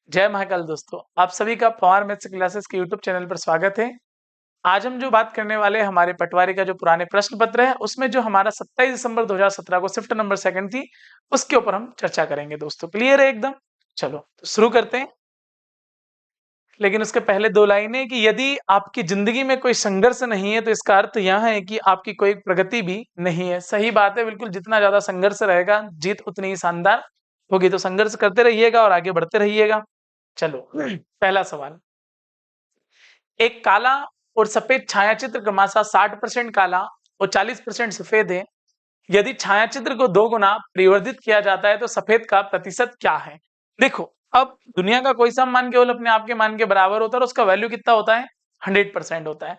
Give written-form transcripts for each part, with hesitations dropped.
जय महाकाल दोस्तों, आप सभी का पवार मैथ्स क्लासेस के यूट्यूब चैनल पर स्वागत है। आज हम जो बात करने वाले हैं हमारे पटवारी का जो पुराने प्रश्न पत्र है उसमें जो हमारा 27 दिसंबर 2017 को शिफ्ट नंबर सेकंड थी उसके ऊपर हम चर्चा करेंगे दोस्तों। क्लियर है एकदम? चलो तो शुरू करते हैं। लेकिन उसके पहले दो लाइनें कि यदि आपकी जिंदगी में कोई संघर्ष नहीं है तो इसका अर्थ यह है कि आपकी कोई प्रगति भी नहीं है। सही बात है, बिल्कुल। जितना ज्यादा संघर्ष रहेगा जीत उतनी ही शानदार होगी। तो संघर्ष करते रहिएगा और आगे बढ़ते रहिएगा। चलो पहला सवाल। एक काला और सफेद छायाचित्र क्रमशः 60% काला और 40% सफेद है। यदि छायाचित्र को 2 गुना परिवर्धित किया जाता है तो सफेद का प्रतिशत क्या है? देखो, अब दुनिया का कोई सा मान केवल अपने आप के मान के बराबर होता है और उसका वैल्यू कितना होता है? 100% होता है।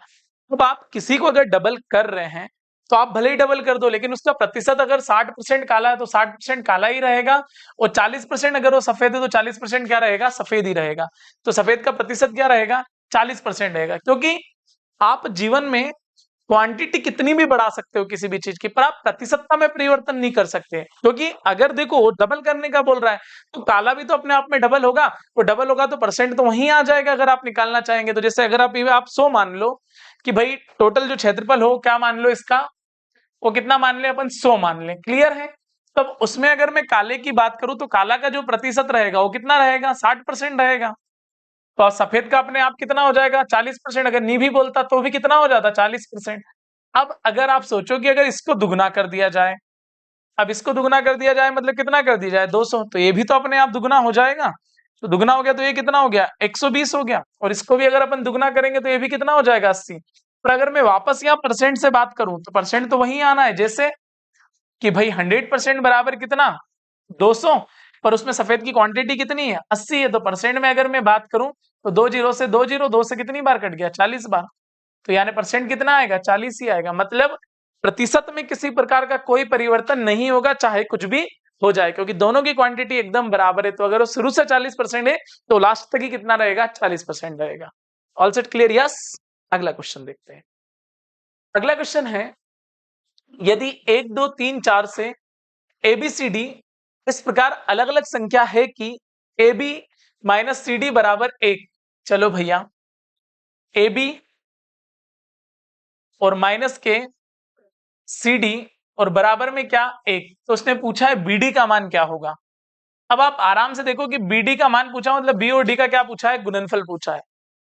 अब आप किसी को अगर डबल कर रहे हैं तो आप भले ही डबल कर दो, लेकिन उसका प्रतिशत अगर 60% काला है तो 60% काला ही रहेगा, और 40% अगर वो सफेद है तो 40% क्या रहेगा? सफेद ही रहेगा। तो सफेद का प्रतिशत क्या रहेगा? 40% रहेगा। क्योंकि आप जीवन में क्वांटिटी कितनी भी बढ़ा सकते हो किसी भी चीज की, पर आप प्रतिशतता में परिवर्तन नहीं कर सकते। क्योंकि अगर देखो डबल करने का बोल रहा है तो काला भी तो अपने आप में डबल होगा, वो डबल होगा तो परसेंट तो वहीं आ जाएगा अगर आप निकालना चाहेंगे तो। जैसे अगर आप 100 मान लो कि भाई टोटल जो क्षेत्रफल हो क्या मान लो इसका, वो कितना मान ले अपन? 100 मान ले। क्लियर है? तब उसमें अगर मैं काले की बात करूं तो काला का जो प्रतिशत रहेगा वो कितना रहेगा? 60% रहेगा। तो सफेद का अपने आप कितना हो जाएगा? 40%। अगर नहीं भी बोलता तो भी कितना हो जाता? 40%। अब अगर आप सोचो कि अगर इसको दुगना कर दिया जाए, अब इसको दुगना कर दिया जाए मतलब कितना कर दिया जाए? 200। तो ये भी तो अपने आप दुगना हो जाएगा। तो दुगना हो गया तो ये कितना हो गया? 120 हो गया। और इसको भी अगर अपन दुगना करेंगे तो ये भी कितना हो जाएगा? 80। पर अगर मैं वापस यहाँ परसेंट से बात करूं तो परसेंट तो वही आना है, जैसे कि भाई 100% बराबर कितना? 200। पर उसमें सफेद की क्वांटिटी कितनी है? 80 है। तो परसेंट में अगर मैं बात करूं तो 2 जीरो से 2 जीरो, 2 से कितनी बार कट गया? 40 बार। तो यानी परसेंट कितना आएगा? 40 ही आएगा। मतलब प्रतिशत में किसी प्रकार का कोई परिवर्तन नहीं होगा, चाहे कुछ भी हो जाए, क्योंकि दोनों की क्वांटिटी एकदम बराबर है। तो अगर वो शुरू से 40% है तो लास्ट तक ही कितना रहेगा? 40% रहेगा। All set? क्लियर? यस। अगला क्वेश्चन देखते हैं। अगला क्वेश्चन है, यदि 1 2 3 4 से एबीसीडी इस प्रकार अलग अलग संख्या है कि A B minus C D बराबर 1। चलो भैया, ए बी और माइनस के सी डी और बराबर में क्या? 1। तो उसने पूछा है बी डी का मान क्या होगा। अब आप आराम से देखो कि बी डी का मान पूछा मतलब बी और डी का क्या पूछा है? गुणनफल पूछा है।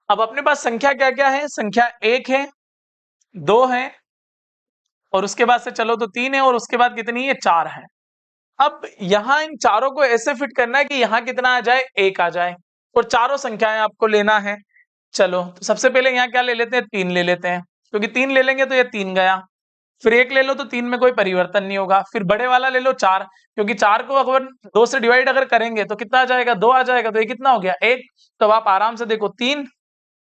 अब अपने पास संख्या क्या क्या है? संख्या 1 है, 2 है, और उसके बाद से चलो तो 3 है, और उसके बाद कितनी है? 4 है। अब यहां इन चारों को ऐसे फिट करना है कि यहां कितना आ जाए? 1 आ जाए, और चारों संख्याएं आपको लेना है। चलो तो सबसे पहले यहाँ क्या ले लेते हैं? 3 ले लेते हैं, क्योंकि 3 ले लेंगे तो ये 3 गया। फिर 1 ले लो तो 3 में कोई परिवर्तन नहीं होगा। फिर बड़े वाला ले लो 4, क्योंकि 4 को अगर 2 से डिवाइड अगर करेंगे तो कितना आ जाएगा? 2 आ जाएगा। तो ये कितना हो गया? 1। तो अब आप आराम से देखो, 3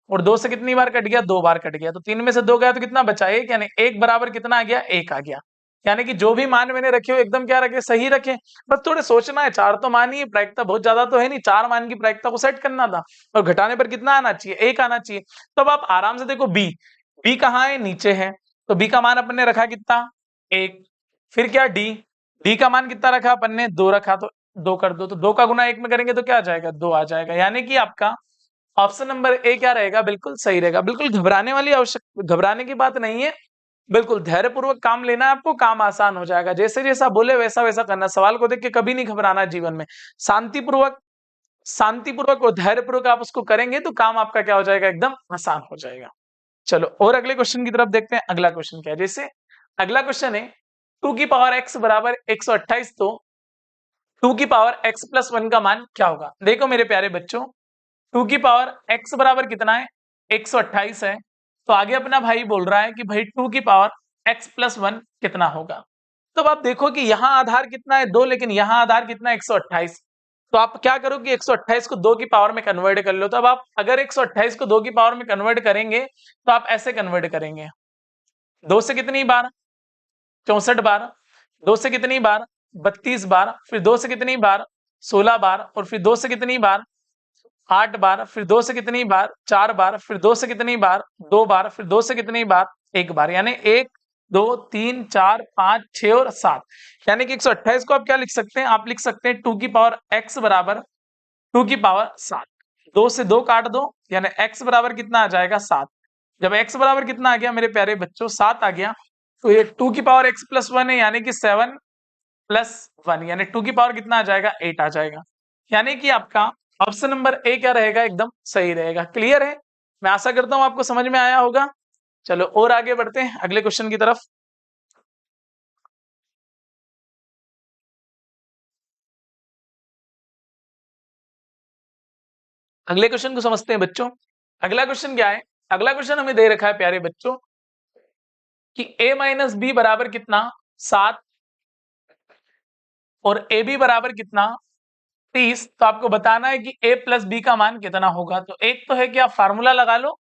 और 2 से कितनी बार कट गया? 2 बार कट गया। तो 3 में से 2 गया तो कितना बचा? 1। यानी 1 बराबर कितना आ गया? 1 आ गया। यानी कि जो भी मान मैंने रखे हो एकदम क्या रखे? सही रखे। बस थोड़े सोचना है, 4 तो मान ही है, प्रायिकता बहुत ज्यादा तो है नहीं, 4 मान की प्रायिकता को सेट करना था, और घटाने पर कितना आना चाहिए? 1 आना चाहिए। तो अब आप आराम से देखो, बी बी कहाँ है? नीचे है। तो बी का मान अपन ने रखा कितना? 1। फिर क्या? डी डी का मान कितना रखा अपन ने? 2 रखा। तो 2 कर दो, तो 2 का गुना 1 में करेंगे तो क्या आ जाएगा? 2 आ जाएगा। यानी कि आपका ऑप्शन नंबर ए क्या रहेगा? बिल्कुल सही रहेगा। बिल्कुल घबराने की बात नहीं है। बिल्कुल धैर्यपूर्वक काम लेना है आपको, काम आसान हो जाएगा। जैसे जैसा बोले वैसा वैसा करना। सवाल को देख के कभी नहीं घबराना जीवन में। शांतिपूर्वक शांतिपूर्वक और धैर्यपूर्वक आप उसको करेंगे तो काम आपका क्या हो जाएगा? एकदम आसान हो जाएगा। चलो और अगले क्वेश्चन की तरफ देखते हैं। अगला क्वेश्चन क्या है? जैसे अगला क्वेश्चन है 2 की पावर x बराबर 128। तो 2 की पावर x प्लस 1 का मान क्या होगा? देखो मेरे प्यारे बच्चों, 2 की पावर x बराबर कितना है? 128 है। तो आगे अपना भाई बोल रहा है कि भाई 2 की पावर x प्लस 1 कितना होगा। तो अब आप देखो कि यहाँ आधार कितना है? 2, लेकिन यहाँ आधार कितना है? 128। तो आप क्या करो कि 128 को 2 की पावर में कन्वर्ट कर लो। तो अब आप अगर 128 को 2 की पावर में कन्वर्ट करेंगे तो आप ऐसे कन्वर्ट करेंगे, 2 से कितनी बार? 64 बार। 2 से कितनी बार? 32 बार। फिर 2 से कितनी बार? 16 बार। और फिर 2 से कितनी बार? 8 बार। फिर 2 से कितनी बार? 4 बार। फिर 2 से कितनी बार? 2 बार। फिर 2 से कितनी बार? 1 बार। यानी 1 2 3 4 5 6 और 7। यानी कि 128 को आप क्या लिख सकते हैं? आप लिख सकते हैं 2 की पावर x बराबर 2 की पावर 7, 2 से 2 काट दो यानी x बराबर कितना आ जाएगा 7। जब x बराबर कितना आ गया मेरे प्यारे बच्चों 7 आ गया, तो ये 2 की पावर x प्लस 1 है यानी कि 7 प्लस 1 यानी 2 की पावर कितना आ जाएगा 8 आ जाएगा। यानी कि आपका ऑप्शन नंबर ए क्या रहेगा, एकदम सही रहेगा। क्लियर है, मैं आशा करता हूं आपको समझ में आया होगा। चलो और आगे बढ़ते हैं अगले क्वेश्चन की तरफ। अगले क्वेश्चन को समझते हैं बच्चों। अगला क्वेश्चन क्या है, अगला क्वेश्चन हमें दे रखा है प्यारे बच्चों कि a माइनस बी बराबर कितना 7 और ए बी बराबर कितना 30। तो आपको बताना है कि a प्लस बी का मान कितना होगा। तो एक तो है कि आप फार्मूला लगा लो,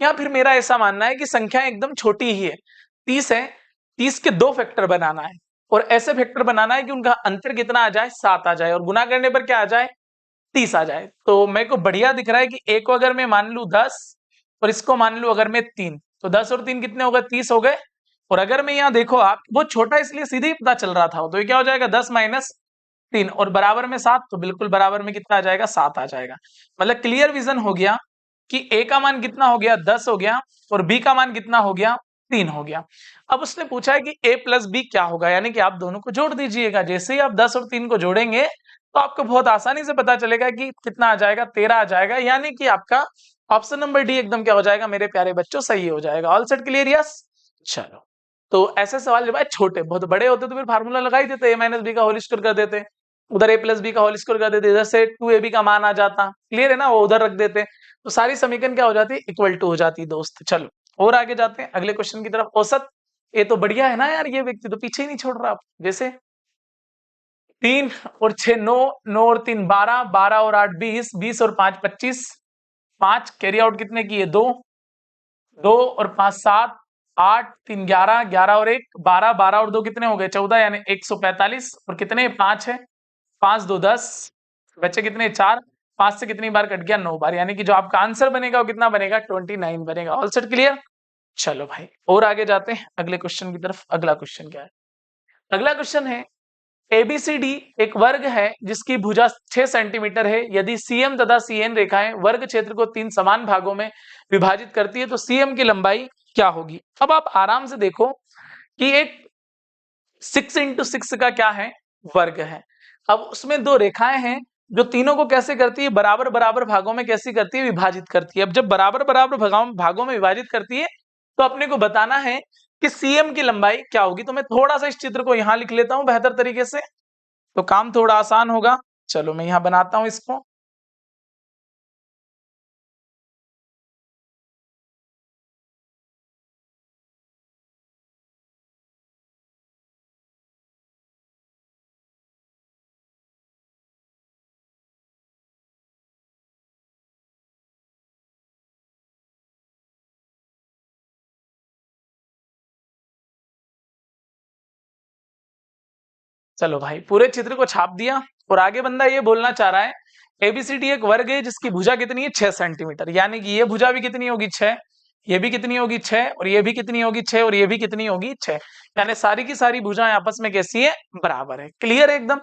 या फिर मेरा ऐसा मानना है कि संख्या एकदम छोटी ही है, 30 है, 30 के 2 फैक्टर बनाना है और ऐसे फैक्टर बनाना है कि उनका अंतर कितना आ जाए 7 आ जाए और गुना करने पर क्या आ जाए 30 आ जाए। तो मेरे को बढ़िया दिख रहा है कि a को अगर मैं मान लू 10 और इसको मान लू अगर मैं 3, तो 10 और 3 कितने हो गए 30 हो गए। और अगर मैं यहाँ देखो आप बहुत छोटा इसलिए सीधे ही पता चल रहा था, तो ये क्या हो जाएगा 10 माइनस 3 और बराबर में 7, तो बिल्कुल बराबर में कितना आ जाएगा 7 आ जाएगा। मतलब क्लियर विजन हो गया कि a का मान कितना हो गया 10 हो गया और b का मान कितना हो गया 3 हो गया। अब उसने पूछा है कि a प्लस बी क्या होगा, यानी कि आप दोनों को जोड़ दीजिएगा। जैसे ही आप 10 और 3 को जोड़ेंगे तो आपको बहुत आसानी से पता चलेगा कि कितना आ जाएगा 13 आ जाएगा, यानी कि आपका ऑप्शन नंबर डी एकदम क्या हो जाएगा मेरे प्यारे बच्चों सही हो जाएगा। All set clear, yes. चलो, तो ऐसे सवाल जब आए छोटे, बहुत बड़े होते तो फिर फार्मूला लगा ही देते, ए माइनस बी का होल स्क्वायर कर देते, उधर ए प्लस बी का होल स्क्वायर कर देते, इधर से 2ab का मान आ जाता। क्लियर है ना, वो उधर रख देते तो सारी समीकरण क्या हो जाती है इक्वल टू हो जाती है दोस्त। चलो और आगे जाते हैं अगले क्वेश्चन की तरफ। औसत, ये तो बढ़िया है ना यार, ये व्यक्ति तो पीछे ही नहीं छोड़ रहा आप। जैसे 3 और 6 9, 9 और 3 12, 12 और 8 20, 20 और 5 25, 5 कैरी आउट कितने की है 2, 2 और 5 7, 8 3 11, 11 और 1 12, 12 और 2 कितने हो गए 14 यानी 145 और कितने 5 है, 5 2 10, बच्चे कितने 4, 5 से कितनी बार कट गया 9 बार, यानी कि जो आपका आंसर बनेगा वो कितना बनेगा 29 बनेगा। All set clear. चलो भाई और आगे जाते हैं अगले क्वेश्चन की तरफ। अगला क्वेश्चन क्या है, अगला क्वेश्चन है एबीसीडी एक वर्ग है जिसकी भुजा 6 सेंटीमीटर है। यदि सीएम तथा सीएन रेखाएं वर्ग क्षेत्र को 3 समान भागों में विभाजित करती है तो सीएम की लंबाई क्या होगी। अब आप आराम से देखो कि एक 6 इंटू 6 का क्या है वर्ग है। अब उसमें दो रेखाएं हैं जो तीनों को कैसे करती है बराबर बराबर भागों में कैसी करती है विभाजित करती है। अब जब बराबर बराबर भागों में विभाजित करती है तो अपने को बताना है कि सीएम की लंबाई क्या होगी। तो मैं थोड़ा सा इस चित्र को यहां लिख लेता हूं बेहतर तरीके से, तो काम थोड़ा आसान होगा। चलो मैं यहां बनाता हूं इसको। चलो भाई पूरे चित्र को छाप दिया और आगे बंदा ये बोलना चाह रहा है एबीसीडी एक वर्ग है जिसकी भुजा कितनी है 6 सेंटीमीटर, यानी कि ये भुजा भी कितनी होगी 6, ये भी कितनी होगी 6 और ये भी कितनी होगी 6 और ये भी कितनी होगी 6, यानी सारी की सारी भुजाएं आपस में कैसी है बराबर है। क्लियर है एकदम।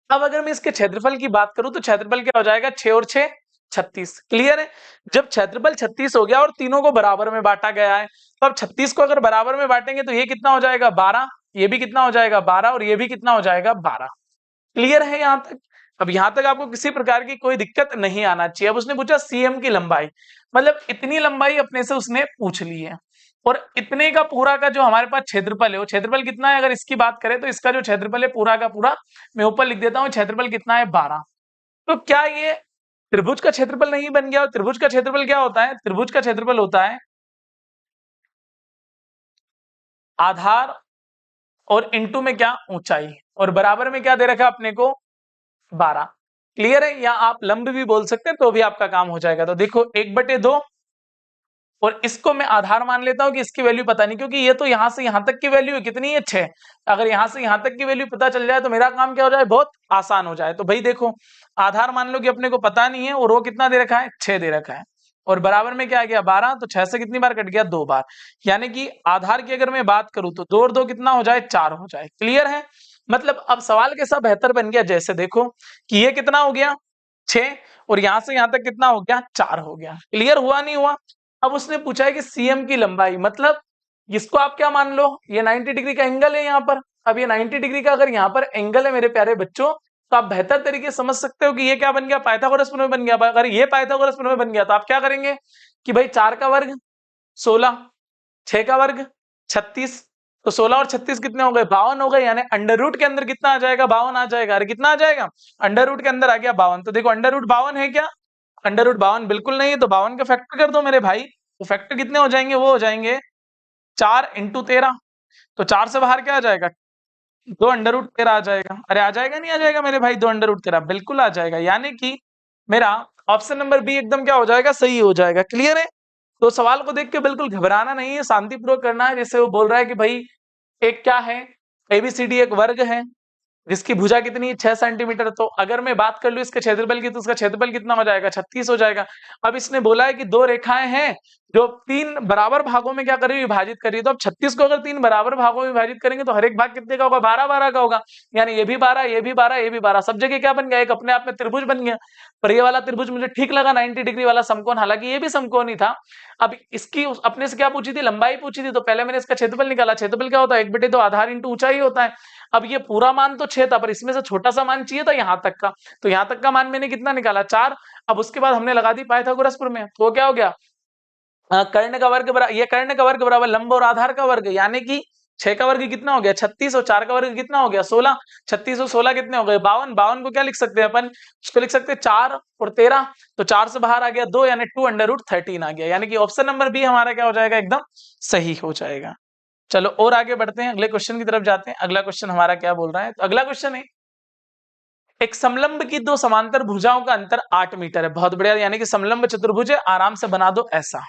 अब अगर मैं इसके क्षेत्रफल की बात करूं तो क्षेत्रफल क्या हो जाएगा 6 और 6 36। क्लियर है। जब क्षेत्रफल 36 हो गया और तीनों को बराबर में बांटा गया है, तो अब 36 को अगर बराबर में बांटेंगे तो ये कितना हो जाएगा 12, ये भी कितना हो जाएगा 12 और ये भी कितना हो जाएगा 12। क्लियर है यहां तक। अब यहां तक आपको किसी प्रकार की कोई दिक्कत नहीं आना चाहिए। अब उसने पूछा सीएम की लंबाई, मतलब इतनी लंबाई अपने से उसने पूछ ली है और इतने का पूरा का जो हमारे पास क्षेत्रफल है वो क्षेत्रफल कितना है, अगर इसकी बात करें तो इसका जो क्षेत्रफल है पूरा का पूरा मैं ऊपर लिख देता हूं क्षेत्रफल कितना है 12। तो क्या ये त्रिभुज का क्षेत्रफल नहीं बन गया। त्रिभुज का क्षेत्रफल क्या होता है, त्रिभुज का क्षेत्रफल होता है आधार और इंटू में क्या ऊंचाई और बराबर में क्या दे रखा है अपने को 12। क्लियर है, या आप लंब भी बोल सकते हैं तो भी आपका काम हो जाएगा। तो देखो 1/2 और इसको मैं आधार मान लेता हूं कि इसकी वैल्यू पता नहीं, क्योंकि ये तो यहां से यहां तक की वैल्यू है कितनी है 6। अगर यहां से यहां तक की वैल्यू पता चल जाए तो मेरा काम क्या हो जाए बहुत आसान हो जाए। तो भाई देखो आधार मान लो कि अपने को पता नहीं है और वो कितना दे रखा है 6 दे रखा है और बराबर में क्या आ गया 12, तो 6 से कितनी बार कट गया 2 बार, यानी कि आधार की अगर मैं बात करूं तो 2 और 2 कितना हो जाए 4 हो जाए। क्लियर है। मतलब अब सवाल कैसा बेहतर बन गया, जैसे देखो कि ये कितना हो गया 6 और यहां से यहां तक कितना हो गया 4 हो गया। क्लियर हुआ नहीं हुआ? अब उसने पूछा है कि सीएम की लंबाई, मतलब इसको आप क्या मान लो, ये 90 डिग्री का एंगल है यहाँ पर। अब ये 90 डिग्री का अगर यहाँ पर एंगल है मेरे प्यारे बच्चों, तो आप बेहतर तरीके से समझ सकते हो कि ये क्या बन गया, पाइथागोरस प्रमेय बन गया। अगर ये पाइथागोरस प्रमेय बन गया तो आप क्या करेंगे कि भाई 4 का वर्ग 16, 6 का वर्ग 36, तो 16 और 36 कितने हो गए 52 हो गए, यानी अंडर रूट के अंदर कितना आ जाएगा 52 आ जाएगा। अरे कितना आ जाएगा, अंडर रूट के अंदर आ गया 52। तो देखो अंडर रूट 52 है क्या, अंडर रूट 52 बिल्कुल नहीं है, तो 52 का फैक्टर कर दो मेरे भाई। तो फैक्टर कितने हो जाएंगे, वो हो जाएंगे 4 इंटू 13, तो 4 से बाहर क्या आ जाएगा 2 अंडर रूट 13 आ जाएगा। अरे आ जाएगा नहीं आ जाएगा मेरे भाई 2 अंडर रूट 13 बिल्कुल आ जाएगा, यानी कि मेरा ऑप्शन नंबर बी एकदम क्या हो जाएगा, सही हो जाएगा। क्लियर है? तो सवाल को देख के बिल्कुल घबराना नहीं है, शांतिपूर्वक करना है। जैसे वो बोल रहा है कि भाई एक क्या है, एबीसीडी एक वर्ग है जिसकी भुजा कितनी है 6 सेंटीमीटर। तो अगर मैं बात कर लूं इसके क्षेत्रफल की, तो उसका क्षेत्रफल कितना हो जाएगा 36 हो जाएगा। अब इसने बोला है कि दो रेखाएं हैं जो 3 बराबर भागों में क्या करेगी, विभाजित करिए। तो अब 36 को अगर 3 बराबर भागों में विभाजित करेंगे तो हर एक भाग कितने का होगा, 12-12 का होगा। यानी ये भी 12, ये भी 12, ये भी 12, सब जगह क्या बन गया, एक अपने आप में त्रिभुज बन गया। पर ये वाला त्रिभुज मुझे ठीक लगा 90 डिग्री वाला समकोण, हालांकि ये भी समकोण ही था। अब इसकी अपने से क्या पूछी थी, लंबाई पूछी थी, तो पहले मैंने इसका क्षेत्रफल निकाला। क्षेत्रफल क्या होता है, 1/2 आधार इंटू ऊंचाई होता है। अब ये पूरा मान तो 6 था, पर इसमें से छोटा सा मान चाहिए था यहां तक का, तो यहां तक का मान मैंने कितना निकाला 4। अब उसके बाद हमने लगा दी पाइथागोरस प्रमेय, तो क्या हो गया, कर्ण का वर्ग बराबर, ये कर्ण का वर्ग बराबर लंब और आधार का वर्ग, यानी कि 6 का वर्ग कितना हो गया 36 और 4 का वर्ग कितना हो गया 16। 36 और 16 कितने हो गए 52। 52 को क्या लिख सकते हैं अपन, उसको लिख सकते हैं 4 और 13, तो 4 से बाहर आ गया 2, यानी 2 अंडर रूट 13 आ गया। यानी कि ऑप्शन नंबर बी हमारा क्या हो जाएगा, एकदम सही हो जाएगा। चलो और आगे बढ़ते हैं, अगले क्वेश्चन की तरफ जाते हैं। अगला क्वेश्चन हमारा क्या बोल रहा है, तो अगला क्वेश्चन है एक समलंब की दो समांतर भुजाओं का अंतर 8 मीटर है। बहुत बढ़िया, यानी कि समलंब चतुर्भुज है, आराम से बना दो ऐसा।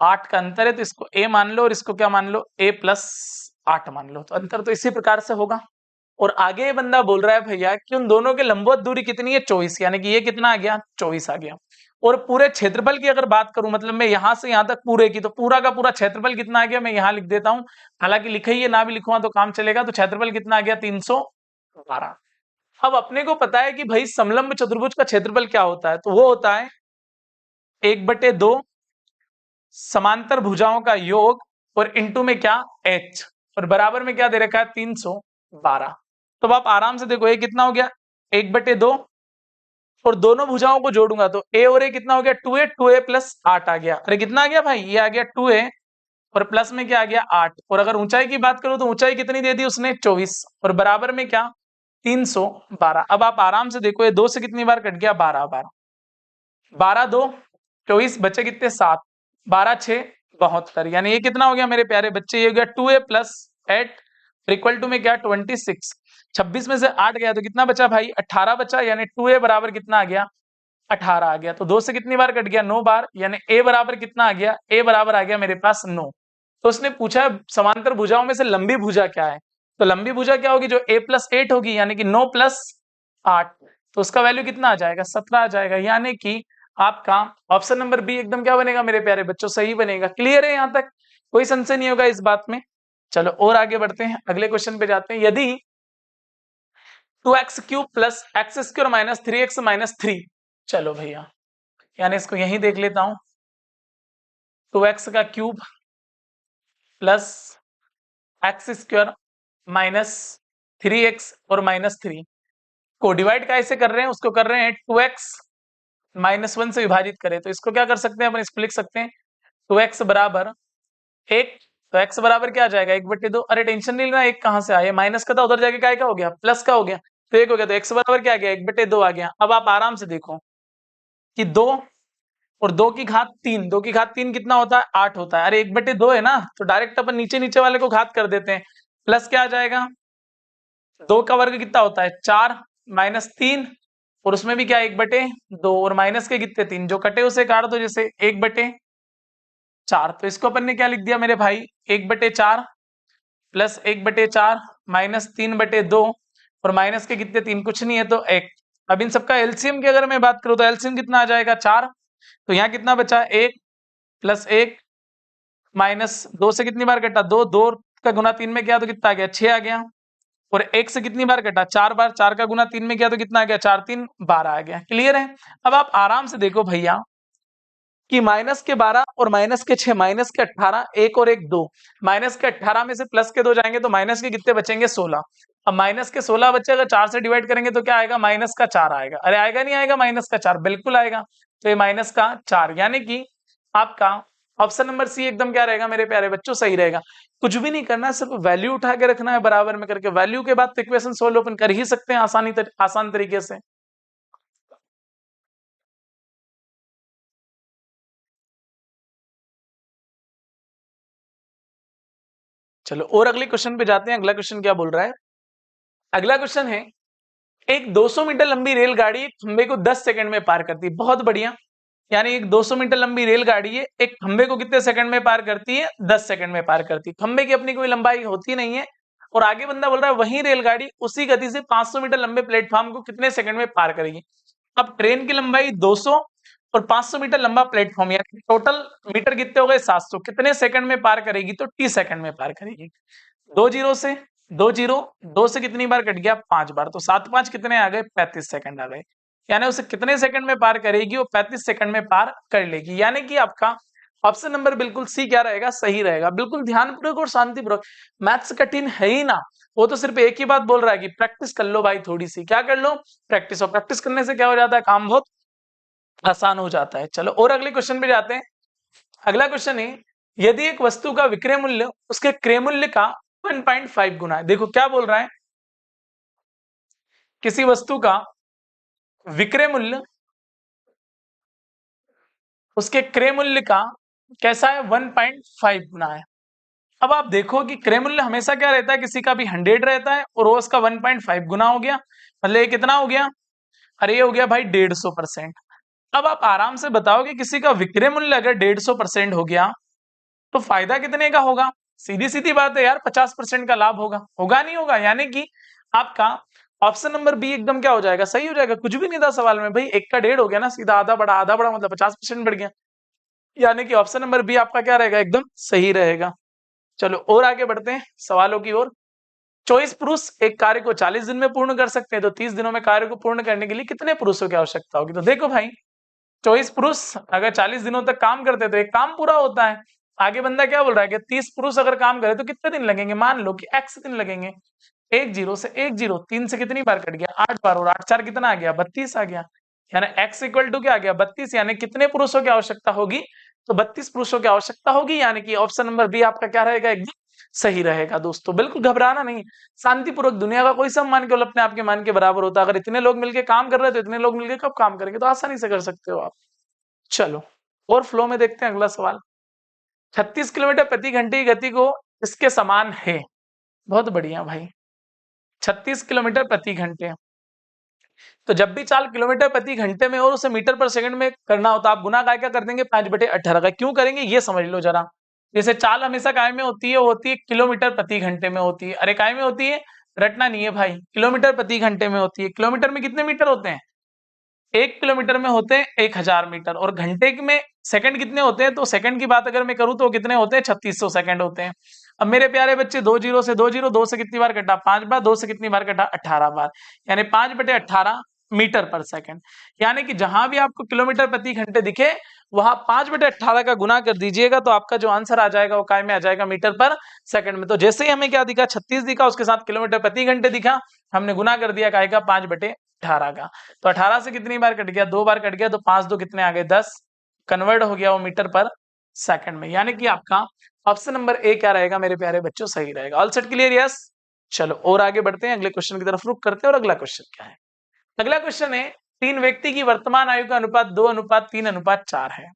8 का अंतर है, तो इसको a मान लो और इसको क्या मान लो, a प्लस 8 मान लो। तो अंतर तो इसी प्रकार से होगा। और आगे ये बंदा बोल रहा है भैया कि उन दोनों के लंबवत दूरी कितनी है 24, यानी कि ये कितना आ गया 24 आ गया। और पूरे क्षेत्रफल की अगर बात करूं, मतलब मैं यहां से यहां तक पूरे की, तो पूरा का पूरा क्षेत्रफल कितना आ गया, मैं यहां लिख देता हूं, हालांकि लिखे ही है ना भी लिखूंगा तो काम चलेगा। तो क्षेत्रफल कितना आ गया 312। अब अपने को पता है कि भाई समलंब चतुर्भुज का क्षेत्रफल क्या होता है, तो वो होता है 1/2 समांतर भुजाओं का योग और इंटू में क्या h, और बराबर में क्या दे रखा है 312। तो आप आराम से देखो ये कितना हो गया 1/2, और दोनों भुजाओं को जोड़ूंगा तो a और a कितना हो गया 2a, 2a प्लस 8 आ गया। अरे कितना आ गया भाई, ये आ गया 2a और प्लस में क्या आ गया 8। और अगर ऊंचाई की बात करूं तो ऊंचाई कितनी दे दी उसने 24, और बराबर में क्या 312। अब आप आराम से देखो ये 2 से कितनी बार कट गया 12 बार, 12 2 24, बचे कितने 7, 12 6 72, यानी ये कितना हो गया मेरे प्यारे बच्चे, ये हो गया 2a प्लस 8 इक्वल टू में क्या 26। 26 में से 8 गया तो कितना बचा भाई 18 बचा, यानी 2a बराबर कितना आ गया 18 आ गया। तो 2 से कितनी बार कट गया 9 बार, यानी a बराबर कितना आ गया, a बराबर आ गया मेरे पास 9। तो उसने पूछा समांतर भुजाओं में से लंबी भुजा क्या है, तो लंबी भुजा क्या होगी, जो a प्लस 8 होगी, यानी कि 9 प्लस 8, तो उसका वैल्यू कितना आ जाएगा 17 आ जाएगा। यानी कि आपका ऑप्शन नंबर बी एकदम क्या बनेगा मेरे प्यारे बच्चों, सही बनेगा। क्लियर है, यहां तक कोई संशय नहीं होगा इस बात में। चलो और आगे बढ़ते हैं, अगले क्वेश्चन पे जाते हैं। यदि 2x³ plus x² minus 3x minus 3, चलो भैया यानी इसको यहीं देख लेता हूं, 2x³ plus x² minus 3x और माइनस 3 को डिवाइड कैसे कर रहे हैं, उसको कर रहे हैं 2x माइनस 1 से विभाजित करें। तो इसको क्या कर सकते हैं अपन, इसको लिख सकते हैं 2x बराबर 1, तो x बराबर क्या आ जाएगा 1/2। अरे टेंशन नहीं लेना, 1 कहां से आया, माइनस का था उधर जाके काय का हो गया प्लस का हो गया, तो 1 हो गया, तो x बराबर क्या आ गया 1/2 आ गया। अब आप आराम से देखो कि 2 और 2 की घात 3, 2 की घात 3 कितना होता है 8 होता है। अरे 1/2 है ना, तो डायरेक्ट अपन नीचे नीचे वाले को घात कर देते हैं, प्लस क्या आ जाएगा 2 का वर्ग कितना होता है 4 माइनस 3, और उसमें भी क्या 1/2, और माइनस के कितने 3, जो कटे उसे काट दो, जैसे 1/4। तो इसको अपन ने क्या लिख दिया मेरे भाई 1/4 प्लस 1/4 माइनस 3/2, और माइनस के कितने 3, कुछ नहीं है तो 1। अब इन सबका एलसीएम की अगर मैं बात करूं तो एलसीएम कितना आ जाएगा 4, तो यहाँ कितना बचा 1 प्लस 1 -2 से कितनी बार कटा 2, 2 का गुना 3 में किया तो कितना आ गया 6 आ गया। और 1 से कितनी बार कटा 4 बार, 4 का गुना 3 में किया तो कितना आ गया 4 3 12 आ गया। क्लियर है। अब आप आराम से देखो भैया कि माइनस के 12 और माइनस के 6, माइनस के 18, 1 और 1 2, माइनस के 18 में से प्लस के 2 जाएंगे तो माइनस के कितने बचेंगे 16। अब माइनस के 16 बच्चे अगर 4 से डिवाइड करेंगे तो क्या आएगा माइनस का 4 आएगा। अरे आएगा नहीं आएगा माइनस का 4, बिल्कुल आएगा। तो ये माइनस का 4 यानी कि आपका ऑप्शन नंबर सी एकदम क्या रहेगा मेरे प्यारे बच्चों, सही रहेगा। कुछ भी नहीं करना, सिर्फ वैल्यू उठा के रखना है बराबर में करके, वैल्यू के बाद इक्वेशन सोल्व अपन कर ही सकते हैं आसान तरीके से। चलो और अगले क्वेश्चन पे जाते हैं। अगला क्वेश्चन क्या बोल रहा है, अगला क्वेश्चन है एक 200 मीटर लंबी रेलगाड़ी एक खंबे को 10 सेकंड में पार करती है। बहुत बढ़िया। यानी एक 200 मीटर लंबी रेलगाड़ी है, एक खंबे को कितने सेकंड में पार करती है 10 सेकंड में पार करती है। खंबे की अपनी कोई लंबाई होती नहीं है। और आगे बंदा बोल रहा है वही रेलगाड़ी उसी गति से 500 मीटर लंबे प्लेटफॉर्म को कितने सेकंड में पार करेगी। अब ट्रेन की लंबाई 200 और 500 मीटर लंबा प्लेटफॉर्म, यानी टोटल मीटर कितने हो गए 700, कितने सेकंड में पार करेगी तो टी सेकंड में पार करेगी। 2 जीरो से 2 जीरो, 2 से कितनी बार कट गया 5 बार, तो 7 5 कितने आ गए 35 सेकंड आ गए। यानी उसे कितने सेकंड में पार करेगी, वो 35 सेकंड में पार कर लेगी। यानी कि आपका ऑप्शन नंबर बिल्कुल सी क्या रहेगा, सही रहेगा। बिल्कुल ध्यानपूर्वक और शांतिपूर्वक, मैथ्स कठिन है ही ना। वो तो सिर्फ एक ही बात बोल रहा है कि प्रैक्टिस कर लो भाई, थोड़ी सी क्या कर लो प्रैक्टिस, और प्रैक्टिस करने से क्या हो जाता है काम बहुत आसान हो जाता है। चलो और अगले क्वेश्चन पे जाते हैं। अगला क्वेश्चन है यदि एक वस्तु का विक्रय मूल्य उसके क्रय मूल्य का 1.5 गुना है। देखो क्या बोल रहा है, किसी वस्तु का विक्रय मूल्य उसके क्रय मूल्य का कैसा है 1.5 गुना है। अब आप देखो कि क्रय मूल्य हमेशा क्या रहता है, किसी का भी 100 रहता है और वो उसका 1.5 गुना हो गया, मतलब ये कितना हो गया, अरे ये हो गया भाई 150%। अब आप आराम से बताओ कि किसी का विक्रय मूल्य अगर 150% हो गया तो फायदा कितने का होगा। सीधी सीधी बात है यार, 50% का लाभ होगा, होगा नहीं होगा। यानी कि आपका ऑप्शन नंबर बी एकदम क्या हो जाएगा, सही हो जाएगा। कुछ भी नहीं था सवाल में भाई, एक का 1.5 हो गया ना, सीधा आधा बड़ा मतलब 50% बढ़ गया। यानी कि ऑप्शन नंबर बी आपका क्या रहेगा, एकदम सही रहेगा। चलो और आगे बढ़ते हैं सवालों की ओर। 24 पुरुष एक कार्य को 40 दिन में पूर्ण कर सकते हैं, तो 30 दिनों में कार्य को पूर्ण करने के लिए कितने पुरुषों की आवश्यकता होगी। तो देखो भाई 24 पुरुष अगर 40 दिनों तक काम करते तो एक काम पूरा होता है। आगे बंदा क्या बोल रहा है कि 30 पुरुष अगर काम करे तो कितने दिन लगेंगे, मान लो कि x दिन लगेंगे। 1 0 से 1 0, 3 से कितनी बार कट गया 8 बार, और 8 4 कितना आ गया 32 आ गया। यानी x इक्वल टू क्या आ गया 32, यानी कितने पुरुषों की आवश्यकता होगी, तो 32 पुरुषों की आवश्यकता होगी। यानी कि ऑप्शन नंबर बी आपका क्या रहेगा, एकदम सही रहेगा। दोस्तों बिल्कुल घबराना नहीं, शांतिपूर्वक, दुनिया का कोई सब मान के अपने आप के मान के बराबर होता है। अगर इतने लोग मिलकर काम कर रहे हैं तो इतने लोग मिलकर कब काम करेंगे, तो आसानी से कर सकते हो आप। चलो और फ्लो में देखते हैं अगला सवाल। 36 किलोमीटर प्रति घंटे की गति को इसके समान है। बहुत बढ़िया भाई, 36 किलोमीटर प्रति घंटे। तो जब भी चाल किलोमीटर प्रति घंटे में और उसे मीटर पर सेकंड में करना होता है, आप गुना काय क्या कर देंगे 5/18 का। क्यों करेंगे ये समझ लो जरा। जैसे चाल हमेशा काय में होती है, वो होती है किलोमीटर प्रति घंटे में होती है। अरे काय में होती है, रटना नहीं है भाई, किलोमीटर प्रति घंटे में होती है। किलोमीटर में कितने मीटर होते हैं, 1 किलोमीटर में होते हैं 1000 मीटर, और घंटे में सेकंड कितने होते हैं, तो सेकंड की बात अगर मैं करूं तो कितने होते हैं 3600 सेकंड होते हैं। अब मेरे प्यारे बच्चे 2 जीरो से 2 जीरो, 2 से कितनी बार कटा 5 बार, 2 से कितनी बार कटा 18 बार, यानी 5/18 मीटर पर सेकंड। यानी कि जहां भी आपको किलोमीटर प्रति घंटे दिखे वहां 5/18 का गुना कर दीजिएगा, तो आपका जो आंसर आ जाएगा वो काय में आ जाएगा, मीटर पर सेकंड में। तो जैसे ही हमें क्या दिखा 36 दिखा, उसके साथ किलोमीटर प्रति घंटे दिखा, हमने गुना कर दिया काय का 5/18 का। तो 18 से कितनी बार कट गया 2 बार कट गया, तो 5 2 कितने आ गए 10, कन्वर्ट हो गया वो मीटर पर सेकंड में। यानी कि आपका ऑप्शन नंबर ए क्या रहेगा मेरे प्यारे बच्चों, सही रहेगा। All set clear, yes. चलो और आगे बढ़ते हैं, अगले क्वेश्चन की तरफ रुख करते हैं। और अगला क्वेश्चन क्या है, अगला क्वेश्चन है 3 व्यक्ति की वर्तमान आयु का अनुपात 2:3:4 है।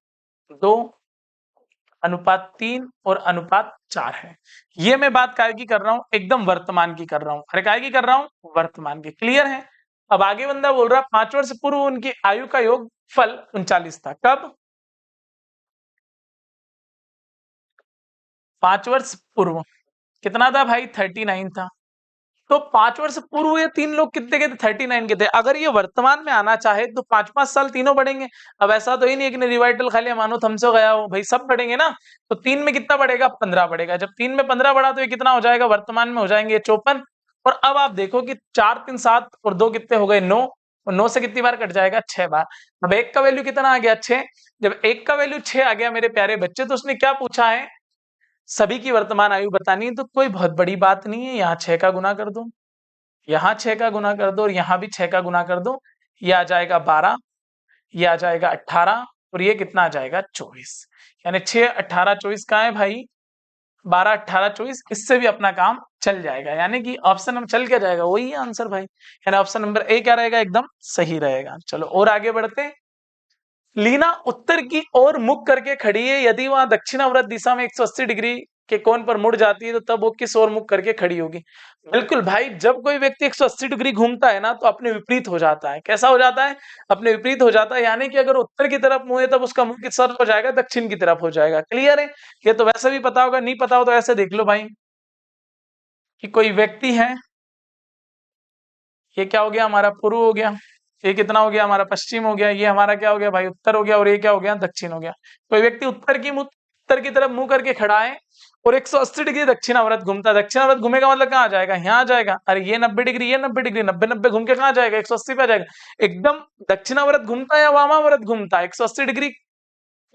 2:3 और अनुपात 4 है। ये मैं बात काय की कर रहा हूं, एकदम वर्तमान की कर रहा हूं। अरे काय की कर रहा हूं, वर्तमान की। क्लियर है। अब आगे बंदा बोल रहा 5 वर्ष पूर्व उनकी आयु का योगफल 39 था। कब, 5 वर्ष पूर्व कितना था भाई 39 था। तो 5 वर्ष पूर्व ये 3 लोग कितने के थे? 39 के थे। अगर ये वर्तमान में आना चाहे तो 5-5 साल तीनों बढ़ेंगे। अब ऐसा तो ही नहीं है कि रिवाइटल खाली मानो हमसे गया हो, भाई सब बढ़ेंगे ना। तो 3 में कितना बढ़ेगा? 15 बढ़ेगा। जब 3 में 15 बढ़ा तो ये कितना हो जाएगा? वर्तमान में हो जाएंगे 54। और अब आप देखो कि 4 3 7 और 2 कितने हो गए? 9। और 9 से कितनी बार कट जाएगा? 6 बार। अब 1 का वैल्यू कितना आ गया? 6। जब 1 का वैल्यू 6 आ गया मेरे प्यारे बच्चे, तो उसने क्या पूछा है? सभी की वर्तमान आयु बतानी है। तो कोई बहुत बड़ी बात नहीं है, यहाँ 6 का गुना कर दो, यहाँ 6 का गुना कर दो और यहाँ भी 6 का गुना कर दो। ये आ जाएगा 12, ये आ जाएगा 18 और ये कितना आ जाएगा? 24। यानी 6 18 24 कहाँ है भाई? 12 18 24। इससे भी अपना काम चल जाएगा। यानी कि ऑप्शन नंबर चल क्या जाएगा? वही है आंसर भाई। यानी ऑप्शन नंबर ए क्या रहेगा? एकदम सही रहेगा। चलो और आगे बढ़ते हैं। लीना उत्तर की ओर मुख करके खड़ी है। यदि वहां दक्षिणावर्त दिशा में 180 डिग्री के कोण पर मुड़ जाती है तो तब वो किस ओर मुख करके खड़ी होगी? बिल्कुल भाई, जब कोई व्यक्ति 180 डिग्री घूमता है ना तो अपने विपरीत हो जाता है। कैसा हो जाता है? अपने विपरीत हो जाता है। यानी कि अगर उत्तर की तरफ मुंह है तब उसका मुंह किस तरफ हो जाएगा? दक्षिण की तरफ हो जाएगा। क्लियर है? ये तो वैसे भी पता होगा, नहीं पता हो तो ऐसे देख लो भाई कि कोई व्यक्ति है, ये क्या हो गया? हमारा पूर्व हो गया। ये कितना हो गया? हमारा पश्चिम हो गया। ये हमारा क्या हो गया भाई? उत्तर हो गया। और ये क्या हो गया? दक्षिण हो गया। कोई व्यक्ति उत्तर की तरफ मुंह करके खड़ा है और 180 डिग्री दक्षिणावर्त घूमता है। दक्षिणावर्त घूमेगा मतलब कहाँ आ जाएगा? यहाँ आ जाएगा। अरे ये 90 डिग्री, ये 90 डिग्री, 90 90 घूम के कहाँ जाएगा? 180 पे आ जाएगा। एकदम दक्षिणावर्त घूमता है या वामावर्त घूमता है? 180 डिग्री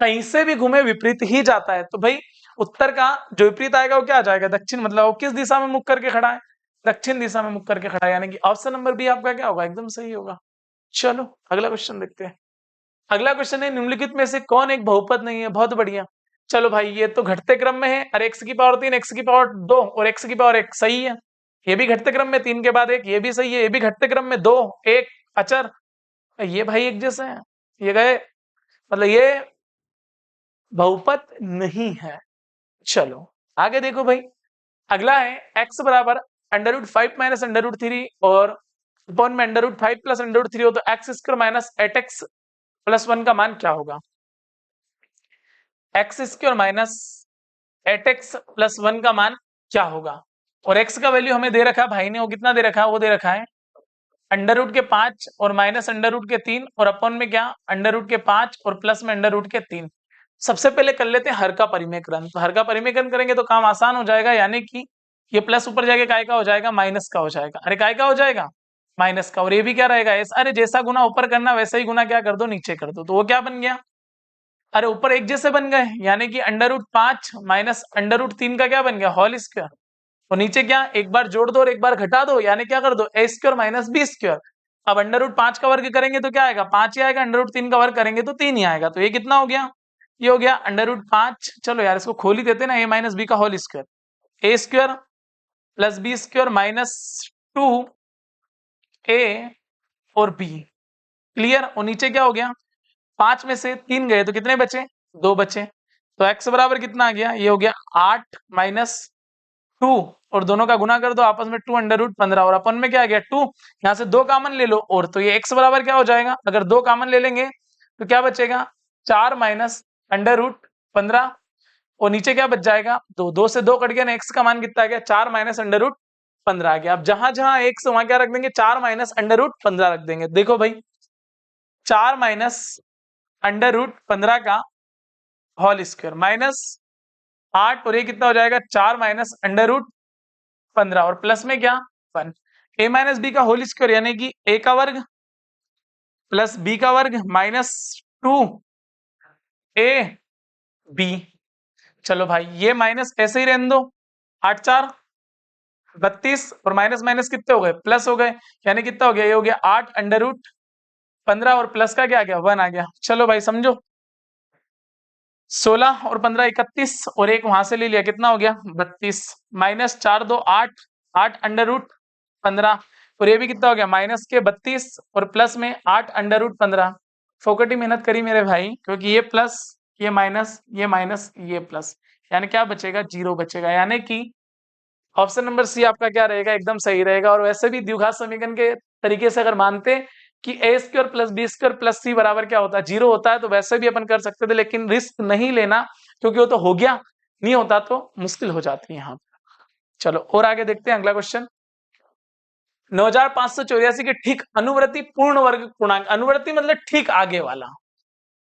कहीं से भी घूमे विपरीत ही जाता है। तो भाई उत्तर का जो विपरीत आएगा वो क्या आ जाएगा? दक्षिण। मतलब वो किस दिशा में मुख करके खड़ा है? दक्षिण दिशा में मुख करके खड़ा है। यानी कि ऑप्शन नंबर बी आपका क्या होगा? एकदम सही होगा। चलो अगला क्वेश्चन देखते हैं। अगला क्वेश्चन है, निम्नलिखित में से कौन एक बहुपद नहीं है? बहुत बढ़िया। चलो भाई ये तो घटते क्रम में है। अरे x की पावर 3, x की पावर 2 और x की पावर 1 सही है। ये भी घटते क्रम में 3 के बाद 1, ये भी सही है। ये भी घटते क्रम में 2 1 अचर, ये भाई एक जैसे हैं। ये गए, मतलब ये बहुपद नहीं है। चलो आगे देखो भाई। अगला है x बराबर √5 माइनस √3 और अपॉन में √5 प्लस √3 हो तो x square minus 8x plus 1 का मान क्या होगा? X square minus 8x plus 1 का मान क्या होगा? और x का वैल्यू हमें दे रखा है भाई ने, वो कितना दे रखा है? वो दे रखा है √5 और माइनस √3 और अपॉन में क्या? √5 और प्लस में √3। सबसे पहले कर लेते हैं हर का परिमेयकरण। तो हर का परिमेयकरण करेंगे तो काम आसान हो जाएगा। यानी कि ये प्लस ऊपर जाके काय का हो जाएगा? माइनस का हो जाएगा। अरे काय का हो जाएगा? माइनस का। और ये भी क्या रहेगा? ऐसा। अरे जैसा गुना ऊपर करना वैसा ही गुना क्या कर दो? नीचे कर दो। तो वो क्या बन गया? अरे ऊपर एक जैसे बन गए। यानी कि √5 माइनस √3 का क्या बन गया? Whole square. और नीचे क्या? एक बार जोड़ दो और एक बार घटा दो। यानी क्या कर दो? a square minus B square. अब √5 का वर्ग करेंगे तो क्या आएगा? 5 ही आएगा। √3 का वर्ग करेंगे तो 3 ही आएगा। तो ये कितना हो गया? ये हो गया √5। चलो यार इसको खोल ही देते ना, a माइनस बी का whole square. a square plus B square minus 2a और b। क्लियर? और नीचे क्या हो गया? 5 में से 3 गए तो कितने बचे? 2 बचे। तो x बराबर कितना आ गया? ये हो गया 8 माइनस 2 और दोनों का गुना कर दो आपस में 2 √15 और अपन में क्या आ गया? 2। यहाँ से 2 कॉमन ले लो और तो ये x बराबर क्या हो जाएगा? अगर 2 कॉमन ले लेंगे तो क्या बचेगा? 4 माइनस √15 और नीचे क्या बच जाएगा? 2। 2 से 2 कट गया ना, x का मान कितना आ गया? 4 माइनस √15 आ गया। अब जहां जहां x वहां क्या रख देंगे? 4 माइनस √15 रख देंगे। देखो भाई 4 माइनस √15 का होल स्क्वायर माइनस 8 और ये कितना हो जाएगा? 4 माइनस √15 और प्लस में क्या? 1। a माइनस बी का होल स्क्वायर यानी कि a का वर्ग प्लस b का वर्ग माइनस 2a b। चलो भाई ये माइनस ऐसे ही रहने दो। 8 4 32 और माइनस माइनस कितने हो गए? प्लस हो गए। यानी कितना हो गया? ये हो गया 8 √15 और प्लस का क्या आ गया? 1 आ गया। चलो भाई समझो। 16 और 15 31 और एक वहां से ले लिया, कितना हो गया? 32 माइनस 4 2 8 8 √15 और ये भी कितना हो गया? माइनस के 32 और प्लस में 8 √15। फोकटी मेहनत करी मेरे भाई, क्योंकि ये प्लस ये माइनस ये प्लस, यानी क्या बचेगा? 0 बचेगा। यानी कि ऑप्शन नंबर सी आपका क्या रहेगा? एकदम सही रहेगा। और वैसे भी द्विघात समीकरण के तरीके से अगर मानते कि a square plus B square plus C बराबर क्या होता है? 0 होता है, तो वैसे भी अपन कर सकते थे, लेकिन रिस्क नहीं लेना क्योंकि वो तो हो गया, नहीं होता तो मुश्किल हो जाती है यहाँ। चलो और आगे देखते हैं अगला क्वेश्चन। 9584 के ठीक अनुवर्ती पूर्ण वर्ग पूर्णांक, अनुवर्ती मतलब ठीक आगे वाला,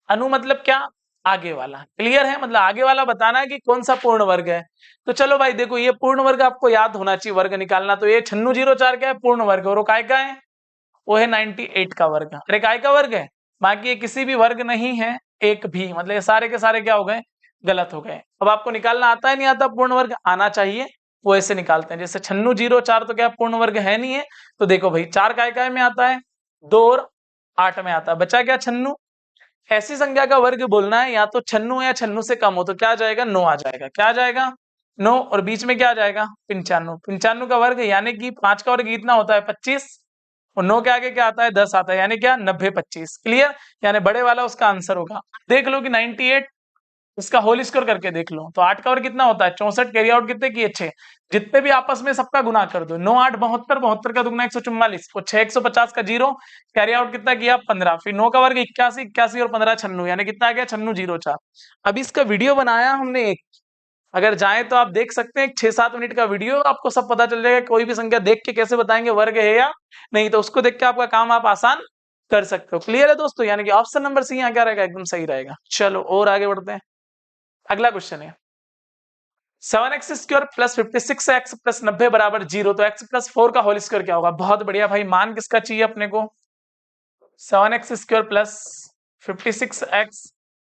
अनु मतलब क्या, आगे वाला, क्लियर है, मतलब आगे वाला बताना है कि कौन सा पूर्ण वर्ग है। तो चलो भाई देखो, ये पूर्ण वर्ग आपको याद होना चाहिए, वर्ग निकालना, तो ये 9604 क्या है, पूर्ण वर्ग, और वो काय का है, वो है 98 का वर्ग। अरे काय का वर्ग है, बाकी ये किसी भी वर्ग नहीं है, एक भी, मतलब ये सारे के सारे क्या हो गए, गलत हो गए। अब आपको निकालना आता है नहीं आता, पूर्ण वर्ग आना चाहिए, वो ऐसे निकालते हैं। जैसे 9604 तो क्या पूर्ण वर्ग है नहीं है, तो देखो भाई 4 काय में आता है, 2 और 8 में आता है, बचा क्या 96। ऐसी संख्या का वर्ग बोलना है, या तो 96 या 96 से कम हो, तो क्या आ जाएगा, 9 आ जाएगा, क्या आ जाएगा 9, और बीच में क्या आ जाएगा 95, 95 का वर्ग यानी कि 5 का वर्ग कितना होता है 25, और 9 के आगे क्या आता है 10 आता है, यानी क्या 90 25, क्लियर, यानी बड़े वाला उसका आंसर होगा। देख लो कि 98 इसका होल स्क्वायर करके देख लो, तो 8 का वर्ग कितना होता है 64, कैरी आउट कितने किए 6, जितने भी आपस में सबका गुना कर दो, 9 8 72, 72 का दुगना 144, और 6 150 का जीरो, कैरी आउट कितना किया 15, फिर 9 का वर्ग 81, 81 और 15 96, यानी कितना आ गया 9604। अब इसका वीडियो बनाया हमने एक, अगर जाए तो आप देख सकते हैं, 6-7 मिनट का वीडियो, आपको सब पता चल जाएगा, कोई भी संख्या देख के कैसे बताएंगे वर्ग है या नहीं, तो उसको देख के आपका काम आप आसान कर सकते हो। क्लियर है दोस्तों, यानी कि ऑप्शन नंबर सी यहाँ क्या रहेगा, एकदम सही रहेगा। चलो और आगे बढ़ते हैं, अगला क्वेश्चन है 7x² प्लस 56x प्लस 90 बराबर 0, तो x प्लस 4 का होल स्क्वायर क्या होगा। बहुत बढ़िया भाई, मान किसका चाहिए अपने को, 7x² प्लस 56x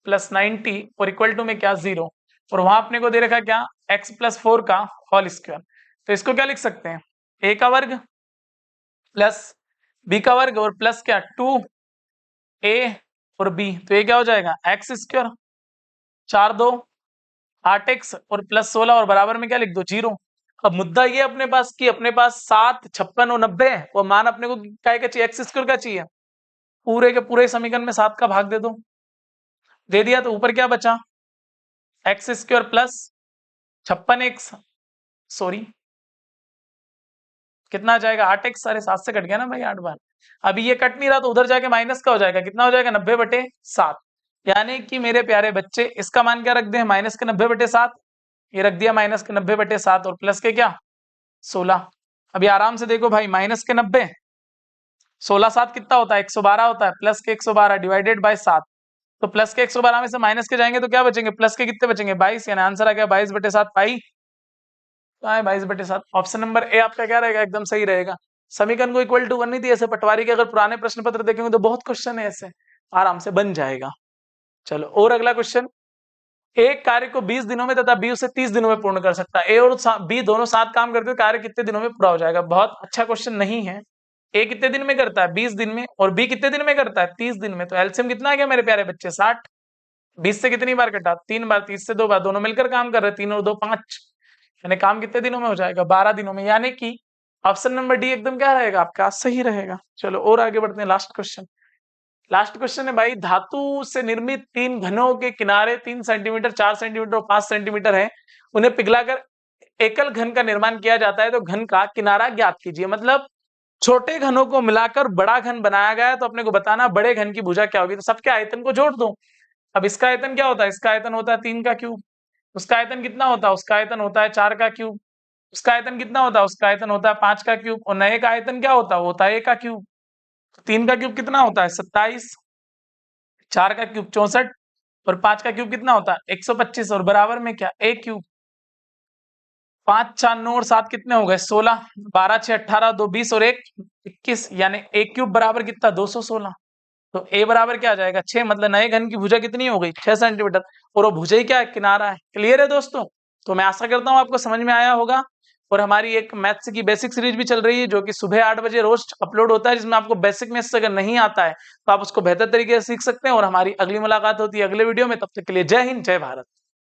प्लस 90 और इक्वल टू में क्या 0, और वहां अपने को दे रखा क्या x प्लस 4 का होल स्क्वायर, तो इसको क्या लिख सकते हैं, a का वर्ग प्लस b का वर्ग और प्लस क्या 2a और b, तो ये क्या हो जाएगा x², 4 2 8x और प्लस 16 और बराबर में क्या लिख दो 0। अब मुद्दा ये अपने पास कि अपने पास 7 56 और 90 है, और मान अपने को क्या चाहिए x² का चाहिए, पूरे के पूरे समीकरण में 7 का भाग दे दो, दे दिया, तो ऊपर क्या बचा x² प्लस 56x, सॉरी कितना आ जाएगा 8x, सारे 7 से कट गया ना भाई 8 बार, अभी ये कट नहीं रहा तो उधर जाके माइनस का हो जाएगा, कितना हो जाएगा 90/7, यानी कि मेरे प्यारे बच्चे इसका मान क्या रख दे, माइनस के 90/7, ये रख दिया माइनस के 90/7 और प्लस के क्या 16। अभी आराम से देखो भाई, माइनस के 90, 16 7 कितना होता है 112 होता है, प्लस के 112 डिवाइडेड बाय 7, तो प्लस के 112 में से माइनस के जाएंगे तो क्या बचेंगे, प्लस के कितने बचेंगे 22, यानी आंसर आ गया 22/7 पाई, 22/7। ऑप्शन नंबर ए आपका क्या रहेगा, एकदम सही रहेगा। समीकरण को इक्वल टू करनी थी, ऐसे पटवारी के अगर पुराने प्रश्न पत्र देखेंगे तो बहुत क्वेश्चन है ऐसे, आराम से बन जाएगा। चलो और अगला क्वेश्चन, एक कार्य को 20 दिनों में तथा बी उसे 30 दिनों में पूर्ण कर सकता है, ए और बी दोनों साथ काम करते हुए कार्य कितने दिनों में पूरा हो जाएगा। बहुत अच्छा क्वेश्चन नहीं है, ए कितने दिन में करता है 20 दिन में, और बी कितने दिन में करता है 30 दिन में, तो एलसीएम कितना आ गया मेरे प्यारे बच्चे 60, 20 से कितनी बार कटा 3 बार, 30 से 2 बार, दोनों मिलकर काम कर रहे 3 और 2 5, यानी काम कितने दिनों में हो जाएगा 12 दिनों में, यानी कि ऑप्शन नंबर डी एकदम क्या रहेगा आपका सही रहेगा। चलो और आगे बढ़ते हैं, लास्ट क्वेश्चन, लास्ट क्वेश्चन है भाई, धातु से निर्मित 3 घनों के किनारे 3 सेंटीमीटर 4 सेंटीमीटर और 5 सेंटीमीटर है, उन्हें पिघलाकर एकल घन का निर्माण किया जाता है, तो घन का किनारा ज्ञात कीजिए। मतलब छोटे घनों को मिलाकर बड़ा घन बनाया गया है, तो अपने को बताना बड़े घन की भुजा क्या होगी, तो सबके आयतन को जोड़ दो। अब इसका आयतन क्या होता है, इसका आयतन होता है 3 का क्यूब, उसका आयतन कितना होता है, उसका आयतन होता है 4 का क्यूब, उसका आयतन कितना होता है, उसका आयतन होता है 5 का क्यूब, और नए का आयतन क्या होता है, होता है 1 का क्यूब। 3 का क्यूब कितना होता है 27, 4 का क्यूब 64 और 5 का क्यूब कितना होता है 125, और बराबर में क्या a क्यूब, 5 4 9 और 7 कितने हो गए 16, 12 6 18 2 20 और 1 21, यानी a क्यूब बराबर कितना 216, तो a बराबर क्या आ जाएगा 6, मतलब नए घन की भुजा कितनी हो गई 6 सेंटीमीटर, और वो भुजा ही क्या है किनारा है। क्लियर है दोस्तों, तो मैं आशा करता हूँ आपको समझ में आया होगा, और हमारी एक मैथ्स की बेसिक सीरीज भी चल रही है जो कि सुबह 8 बजे रोज अपलोड होता है, जिसमें आपको बेसिक मैथ्स अगर नहीं आता है तो आप उसको बेहतर तरीके से सीख सकते हैं, और हमारी अगली मुलाकात होती है अगले वीडियो में, तब तक के लिए जय हिंद जय भारत।